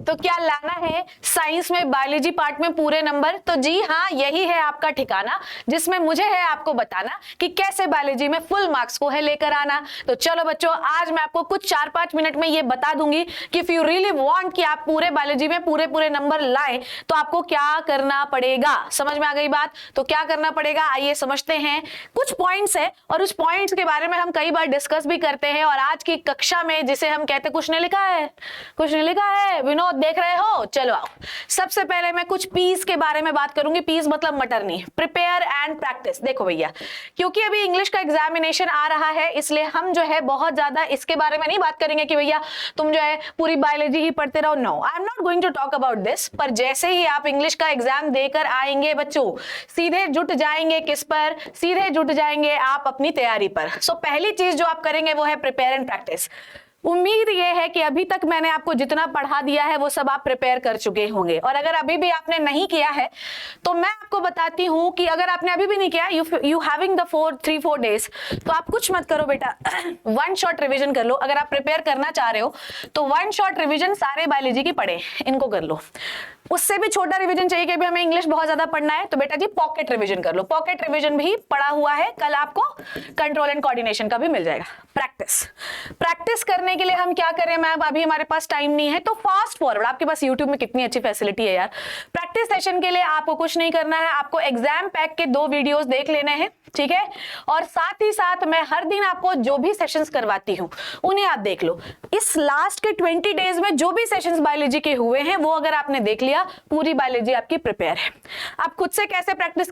तो क्या लाना है साइंस में बायोलॉजी पार्ट में पूरे नंबर? तो जी हाँ, यही है आपका ठिकाना जिसमें मुझे है आपको बताना कि कैसे बायोलॉजी में फुल मार्क्स को है लेकर आना। तो चलो बच्चों, आज मैं आपको कुछ 4-5 मिनट में ये बता दूंगी कि इफ यू रियली वांट कि आप पूरे बायोलॉजी में पूरे नंबर लाएं तो आपको क्या करना पड़ेगा। समझ में आ गई बात? तो क्या करना पड़ेगा आइए समझते हैं। कुछ पॉइंट्स है और उस पॉइंट्स के बारे में हम कई बार डिस्कस भी करते हैं और आज की कक्षा में जिसे हम कहते हैं कुछ नहीं लिखा है, कुछ नहीं लिखा है, विनोद देख रहे हो? चलो आओ। सबसे पहले मैं कुछ पीस के बारे में बात करूंगी। पीस मतलब मटर नहीं, प्रिपेयर एंड प्रैक्टिस। देखो भैया, क्योंकि अभी इंग्लिश का एग्जामिनेशन आ रहा है इसलिए हम जो है बहुत ज्यादा इसके बारे में नहीं बात करेंगे कि भैया तुम जो है पूरी बायोलॉजी ही पढ़ते रहो। No, I am not going to talk about this. पर जैसे ही आप इंग्लिश का एग्जाम देकर आएंगे बच्चों, सीधे जुट जाएंगे किस पर? सीधे जुट जाएंगे आप अपनी तैयारी पर। सो पहली चीज जो आप करेंगे वो है प्रिपेयर एंड प्रैक्टिस। उम्मीद ये है कि अभी तक मैंने आपको जितना पढ़ा दिया है वो सब आप प्रिपेयर कर चुके होंगे और अगर अभी भी आपने नहीं किया है तो मैं आपको बताती हूं कि अगर आपने अभी भी नहीं किया, यू हैविंग द 3-4 डेज, तो आप कुछ मत करो बेटा, वन शॉट रिवीजन कर लो। अगर आप प्रिपेयर करना चाह रहे हो तो वन शॉट रिवीजन सारे बायोलॉजी की पढ़े, इनको कर लो। उससे भी छोटा रिवीजन चाहिए कि भी हमें इंग्लिश बहुत ज्यादा पढ़ना है तो बेटा जी पॉकेट रिवीजन कर लो। पॉकेट रिवीजन भी पढ़ा हुआ है, कल आपको कंट्रोल एंड कोऑर्डिनेशन का भी मिल जाएगा। प्रैक्टिस करने के लिए हम क्या करें मैम? अभी हमारे पास टाइम नहीं है तो फास्ट फॉरवर्ड। आपके पास यूट्यूब में कितनी अच्छी फैसिलिटी है यार। प्रैक्टिस सेशन के लिए आपको कुछ नहीं करना है, आपको एग्जाम पैक के 2 वीडियोस देख लेने हैं, ठीक है? और साथ ही साथ मैं हर दिन आपको जो भी सेशंस करवाती हूं उन्हें आप देख लो। इस लास्ट के 20 डेज में जो भी सेशंस बायोलॉजी के हुए हैं वो अगर आपने देख लिया, पूरी बायोलॉजी आपकी प्रिपेयर है। आप खुद से कैसे प्रैक्टिस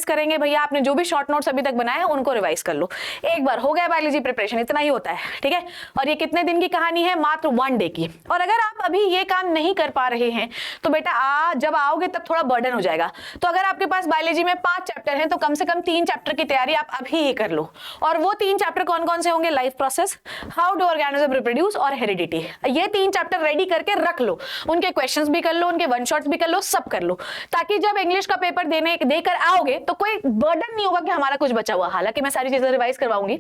करेंगे? भैया आपने जो भी शॉर्ट नोट्स अभी तक बनाए हैं उनको रिवाइज कर लो। एक बार हो गया बायोलॉजी प्रिपरेशन, इतना ही होता है, ठीक है? और ये कितने दिन की कहानी है? मात्र 1 डे की। और अगर आप अभी ये काम नहीं कर पा रहे हैं तो बेटा जब आओगे तब थोड़ा बर्डन हो जाएगा। तो अगर आपके पास बायोलॉजी में 5 चैप्टर हैं तो कम से कम 3 चैप्टर की तैयारी आप अभी ही कर लो। और वो 3 चैप्टर कौन कौन से होंगे? Life process, how do organism reproduce और हेरिडिटी। ये 3 चैप्टर रेडी करके रख लो, उनके क्वेश्चंस भी कर लो, उनके वन शॉट्स भी कर लो, सब कर लो, ताकि जब इंग्लिश का पेपर देकर आओगे तो कोई बर्डन नहीं होगा कि हमारा कुछ बचा हुआ। हालांकि मैं सारी चीजें रिवाइज करवाऊंगी।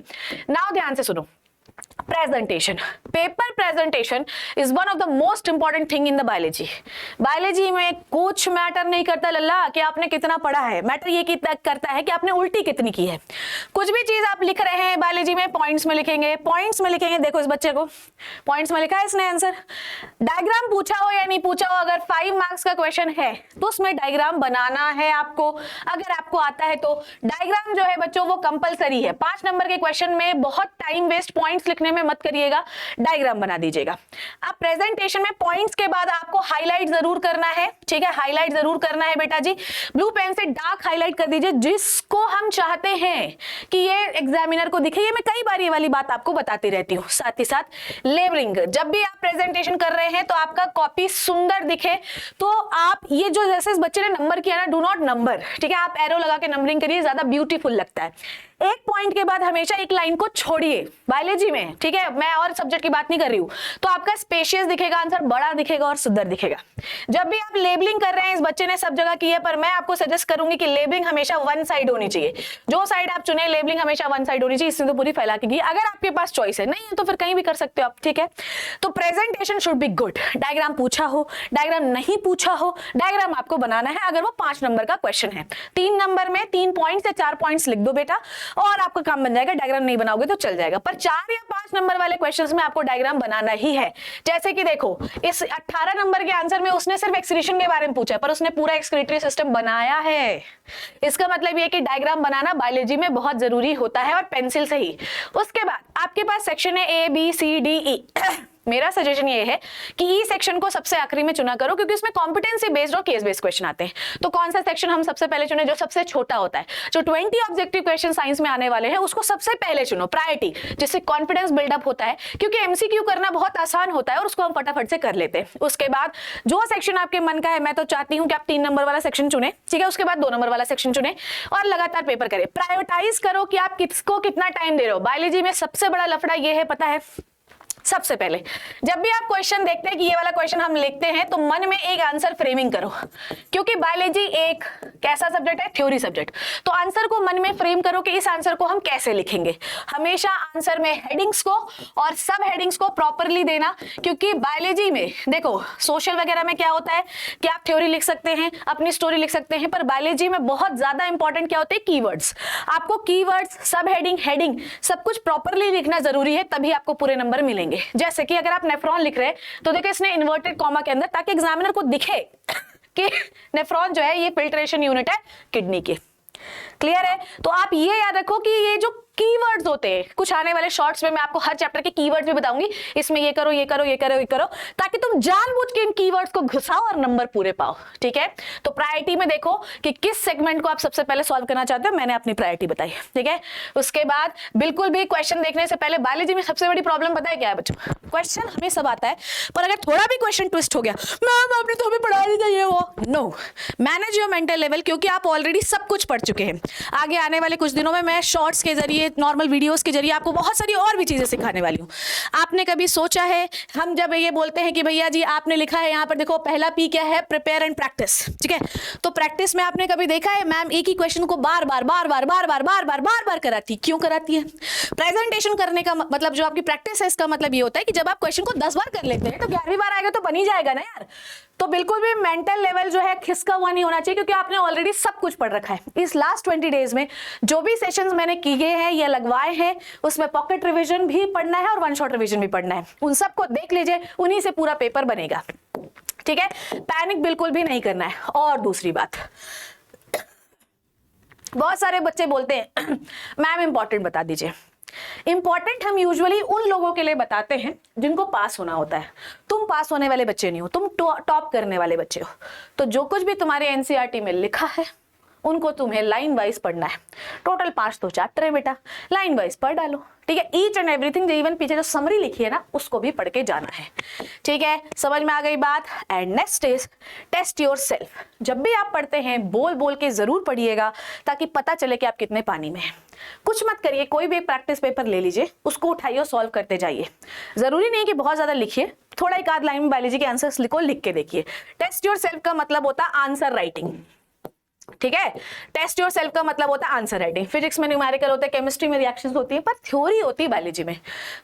नाउ ध्यान से सुनो। Presentation, paper presentation is one of the most important thing in the biology में कुछ मैटर नहीं करता लल्ला कि आपने कितना पढ़ा है, मैटर ये करता है कि आपने उल्टी कितनी की है। कुछ भी चीज आप लिख रहे हैं बायोलॉजी में पॉइंट्स में लिखेंगे, देखो इस बच्चे को पॉइंट्स में लिखा है इसने आंसर। डायग्राम पूछा हो या नहीं पूछा हो, अगर 5 मार्क्स का क्वेश्चन है तो उसमें डायग्राम बनाना है आपको। अगर आपको आता है तो डायग्राम जो है बच्चों वो कंपलसरी है। 5 नंबर के क्वेश्चन में बहुत टाइम वेस्ट पॉइंट्स लिखने में मत करिएगा, डायग्राम बना दीजिएगा। आप प्रेजेंटेशन में पॉइंट्स के बाद आपको हाईलाइट जरूर करना है, ठीक है? हाईलाइट जरूर करना है बेटा जी। ब्लू पेन से डार्क हाईलाइट कर दीजिए जिसको हम चाहते हैं कि ये एग्जामिनर को दिखे। ये मैं कई बार ये वाली बात आपको बताती रहती हूँ। साथ ही साथ लेबलिंग, जब भी आप प्रेजेंटेशन कर रहे हैं तो आपका कॉपी सुंदर दिखे तो आप ये जो जैसे इस बच्चे ने नंबर किया ना, डू नॉट नंबर, ठीक है? आप एरो लगा के नंबरिंग करिए, ज्यादा ब्यूटीफुल लगता है। एक पॉइंट के बाद हमेशा एक लाइन को छोड़िए बायोलॉजी में, ठीक है? मैं और सब्जेक्ट की बात नहीं कर रही हूं। तो आपका स्पेशियस दिखेगा, आंसर बड़ा दिखेगा और सुंदर दिखेगा। जब भी आप लेबलिंग कर रहे हैं, इस बच्चे ने सब जगह की है पर मैं आपको सजेस्ट करूंगी कि लेबलिंग हमेशा वन साइड होनी चाहिए। जो साइड आप चुने लेबलिंग हमेशा वन साइड होनी चाहिए, इससे तो पूरी फैला के। अगर आपके पास चॉइस है, नहीं है तो फिर कहीं भी कर सकते हो आप, ठीक है? तो presentation should be good. Diagram पूछा हो, डायग्राम नहीं पूछा हो, डायग्राम आपको बनाना है। अगर वो 5 नंबर का क्वेश्चन है, 3 नंबर में 3 पॉइंट से 4 पॉइंट्स लिख दो बेटा और आपका काम बन जाएगा। डायग्राम नहीं बनाओगे तो चल जाएगा, पर 4 या 5 नंबर वाले क्वेश्चंस में आपको डायग्राम बनाना ही है। जैसे कि देखो इस 18 नंबर के आंसर में उसने सिर्फ एक्सक्रीशन के बारे में पूछा है पर उसने पूरा एक्सक्रीटरी सिस्टम बनाया है। इसका मतलब ये कि डायग्राम बनाना बायोलॉजी में बहुत जरूरी होता है और पेंसिल से ही। उसके बाद आपके पास सेक्शन है ABCDE। मेरा सजेशन ये है कि ई सेक्शन को सबसे आखिरी में चुना करो क्योंकि उसमें कॉम्पिटेंसी बेस्ड और केस बेस्ड क्वेश्चन आते हैं। तो कौन सा सेक्शन हम सबसे पहले चुने? जो सबसे छोटा होता है। जो 20 ऑब्जेक्टिव क्वेश्चन साइंस में आने वाले हैं उसको सबसे पहले चुनो, प्रायोरिटी, जिससे कॉन्फिडेंस बिल्डअप होता है क्योंकि एमसीक्यू करना बहुत आसान होता है और उसको हम फटाफट से कर लेते हैं। उसके बाद जो सेक्शन आपके मन का है, मैं तो चाहती हूँ कि आप 3 नंबर वाला सेक्शन चुने, ठीक है? उसके बाद 2 नंबर वाला सेक्शन चुने और लगातार पेपर करें। प्रायोरिटाइज करो कि आप किसको कितना टाइम दे रहे हो। बायोलॉजी में सबसे बड़ा लफड़ा ये है, पता है? सबसे पहले जब भी आप क्वेश्चन देखते हैं कि ये वाला क्वेश्चन हम लिखते हैं तो मन में एक आंसर फ्रेमिंग करो, क्योंकि बायोलॉजी एक कैसा सब्जेक्ट है, थ्योरी सब्जेक्ट। तो आंसर को मन में फ्रेम करो कि इस आंसर को हम कैसे लिखेंगे। हमेशा आंसर में हेडिंग्स को और सब हेडिंग्स को प्रॉपरली देना, क्योंकि बायोलॉजी में देखो सोशल वगैरह में क्या होता है कि आप थ्योरी लिख सकते हैं, अपनी स्टोरी लिख सकते हैं, पर बायोलॉजी में बहुत ज्यादा इंपॉर्टेंट क्या होते हैं, कीवर्ड्स। आपको कीवर्ड्स, सब हेडिंग, हेडिंग सब कुछ प्रॉपरली लिखना जरूरी है, तभी आपको पूरे नंबर मिलेंगे। जैसे कि अगर आप नेफ्रॉन लिख रहे हैं तो देखो इसने इन्वर्टेड कॉमा के अंदर, ताकि एग्जामिनर को दिखे कि नेफ्रॉन जो है ये फिल्ट्रेशन यूनिट है किडनी की। क्लियर है? तो आप ये याद रखो कि ये जो कीवर्ड्स होते हैं, कुछ आने वाले शॉर्ट्स में मैं आपको हर चैप्टर के कीवर्ड्स भी बताऊंगी, इसमें ये करो ये करो ये करो ये करो, ताकि तुम जानबूझ के इन कीवर्ड्स को घुसाओ और नंबर पूरे पाओ। ठीक है? तो प्रायोरिटी में देखो कि किस सेगमेंट को आप सबसे पहले सॉल्व करना चाहते हो, मैंने अपनी प्रायोरिटी बताई। ठीक है? उसके बाद बिल्कुल भी क्वेश्चन देखने से पहले, बायोलॉजी में सबसे बड़ी प्रॉब्लम पता है क्या है बच्चों, क्वेश्चन हमें सब आता है, पर अगर थोड़ा भी क्वेश्चन ट्विस्ट हो गया, मैम आपने तो हमें पढ़ा नहीं था ये वो, no, manage your mental level, क्योंकि आप ऑलरेडी सब कुछ पढ़ चुके हैं। आगे आने वाले कुछ दिनों में मैं शॉर्ट्स के जरिए, नॉर्मल वीडियोस के जरिए आपको बहुत सारी और भी चीजें सिखाने वाली हूँ। आपने कभी सोचा है, हम जब ये बोलते हैं कि भैया जी आपने लिखा है यहाँ पर देखो पहला पी क्या है, प्रिपेयर एंड प्रैक्टिस। ठीक है? तो प्रैक्टिस में आपने कभी देखा है मैम एक ही क्वेश्चन को बार बार बार बार बार बार बार बार बार बार कराती, क्यों कराती है? प्रेजेंटेशन करने का मतलब, जो आपकी प्रैक्टिस है इसका मतलब ये होता है कि जब आप क्वेश्चन को 10 बार कर लेते हैं तो 11वीं बार आएगा तो बन ही जाएगा ना यार। तो बिल्कुल भी मेंटल लेवल जो है खिसका हुआ नहीं होना चाहिए, क्योंकि आपने ऑलरेडी सब कुछ पढ़ रखा है। इस लास्ट 20 डेज में जो भी सेशंस मैंने किए हैं या लगवाए हैं, उसमें पॉकेट रिवीजन भी पढ़ना है और वन शॉट रिवीजन भी पढ़ना है। उन सबको देख लीजिए, उन्हीं से पूरा पेपर बनेगा। ठीक है? पैनिक बिल्कुल भी नहीं करना है। और दूसरी बात, बहुत सारे बच्चे बोलते हैं मैम इंपॉर्टेंट बता दीजिए। इंपॉर्टेंट हम यूजुअली उन लोगों के लिए बताते हैं जिनको पास होना होता है। तुम पास होने वाले बच्चे नहीं हो, तुम टॉप करने वाले बच्चे हो। तो जो कुछ भी तुम्हारे एनसीईआरटी में लिखा है उनको तुम्हें लाइन वाइज पढ़ना है। टोटल 5 तो चैप्टर है बेटा, लाइन वाइज पढ़ डालो। ठीक है? ईच एंड एवरीथिंग, इवन पीछे जो समरी लिखी है ना उसको भी पढ़ के जाना है। ठीक है? समझ में आ गई बात? And next is test yourself. जब भी आप पढ़ते हैं बोल बोल के जरूर पढ़िएगा, ताकि पता चले कि आप कितने पानी में हैं। कुछ मत करिए, कोई भी एक प्रैक्टिस पेपर ले लीजिए, उसको उठाइए और सॉल्व करते जाइए। जरूरी नहीं कि बहुत ज्यादा लिखिए, थोड़ा एक आध लाइन में बायोलॉजी के आंसर्स लिखो, लिख के देखिए। टेस्ट योर सेल्फ का मतलब होता है आंसर राइटिंग। ठीक है? टेस्ट योर सेल्फ का मतलब होता है आंसर राइटिंग। फिजिक्स में न्यूमेरिकल होते हैं, केमिस्ट्री में रिएक्शंस होती है, पर थ्योरी होती है बायोलॉजी में।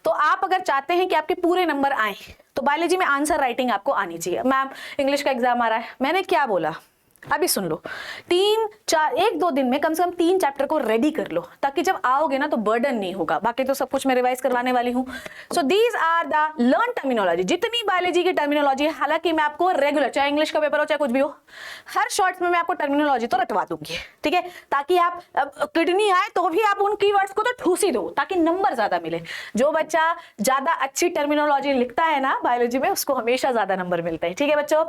तो आप अगर चाहते हैं कि आपके पूरे नंबर आए तो बायोलॉजी में आंसर राइटिंग आपको आनी चाहिए। मैम इंग्लिश का एग्जाम आ रहा है, मैंने क्या बोला अभी सुन लो। 1-2 दिन में कम से कम 3 चैप्टर को रेडी कर लो, ताकि जब आओगे ना तो बर्डन नहीं होगा। बाकी तो सब कुछ मैं रिवाइज करवाने वाली हूँ। So these are the learn terminology. जितनी बायोलॉजी की टर्मिनोलॉजी है, हालांकि मैं आपको रेगुलर, चाहे इंग्लिश का पेपर हो चाहे कुछ भी हो, हर शॉर्ट्स में मैं आपको टर्मिनोलॉजी तो रटवा दूंगी। ठीक है? ताकि आप किडनी आए तो भी आप उन कीवर्ड्स को तो ठूस ही दो, ताकि नंबर ज्यादा मिले। जो बच्चा ज्यादा अच्छी टर्मिनोलॉजी लिखता है ना बायोलॉजी में, उसको हमेशा ज्यादा नंबर मिलते हैं। ठीक है बच्चों?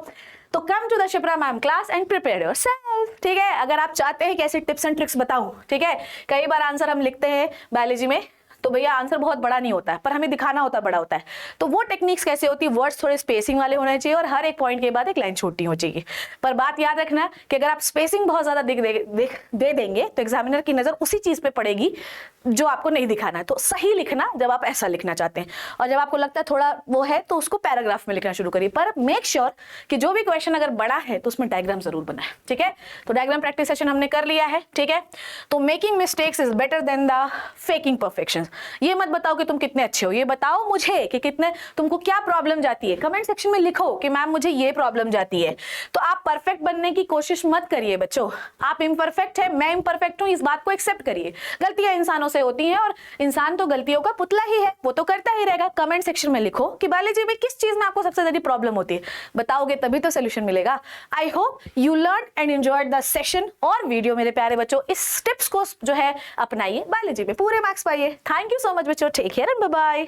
तो come to the Shipra ma'am class and prepare yourself. ठीक है? अगर आप चाहते हैं कि ऐसी टिप्स एंड ट्रिक्स बताऊं, ठीक है, कई बार आंसर हम लिखते हैं बायोलॉजी में तो भैया आंसर बहुत बड़ा नहीं होता है, पर हमें दिखाना होता है बड़ा होता है। तो वो टेक्निक्स कैसे होती है, वर्ड्स थोड़े स्पेसिंग वाले होने चाहिए और हर एक पॉइंट के बाद एक लाइन छोटी हो चाहिए। पर बात याद रखना कि अगर आप स्पेसिंग बहुत ज्यादा दे देंगे तो एग्जामिनर की नजर उसी चीज पे पड़ेगी जो आपको नहीं दिखाना है। तो सही लिखना जब आप ऐसा लिखना चाहते हैं, और जब आपको लगता है थोड़ा वो है तो उसको पैराग्राफ में लिखना शुरू करिए। पर मेक श्योर कि जो भी क्वेश्चन अगर बड़ा है तो उसमें डायग्राम जरूर बनाए। ठीक है? तो डायग्राम प्रैक्टिस सेशन हमने कर लिया है। ठीक है? तो making mistakes is better than the faking perfection. ये मत बताओ कि तुम कितने अच्छे हो, ये बताओ मुझे कि कितने, तुमको क्या प्रॉब्लम जाती है। कमेंट सेक्शन में लिखो कि मैम मुझे ये प्रॉब्लम जाती है। तो आप परफेक्ट बनने की कोशिश मत करिए बच्चों। आप इम्परफेक्ट है, मैं इम्परफेक्ट हूं, इस बात को एक्सेप्ट करिए। गलतियां इंसानों से होती हैं और इंसान तो गलतियों का पुतला ही है, वो तो करता ही रहेगा। कमेंट सेक्शन में लिखो कि बायोलॉजी में किस चीज में आपको सबसे ज्यादा प्रॉब्लम होती है, बताओगे तभी तो सोल्यूशन मिलेगा। I hope you learn and enjoyed the session और वीडियो। मेरे प्यारे बच्चों, इस टिप्स को जो है अपनाइए, बायोलॉजी में पूरे मार्क्स पाइए। थैंक यू सो मच बच्चों, take care and bye bye.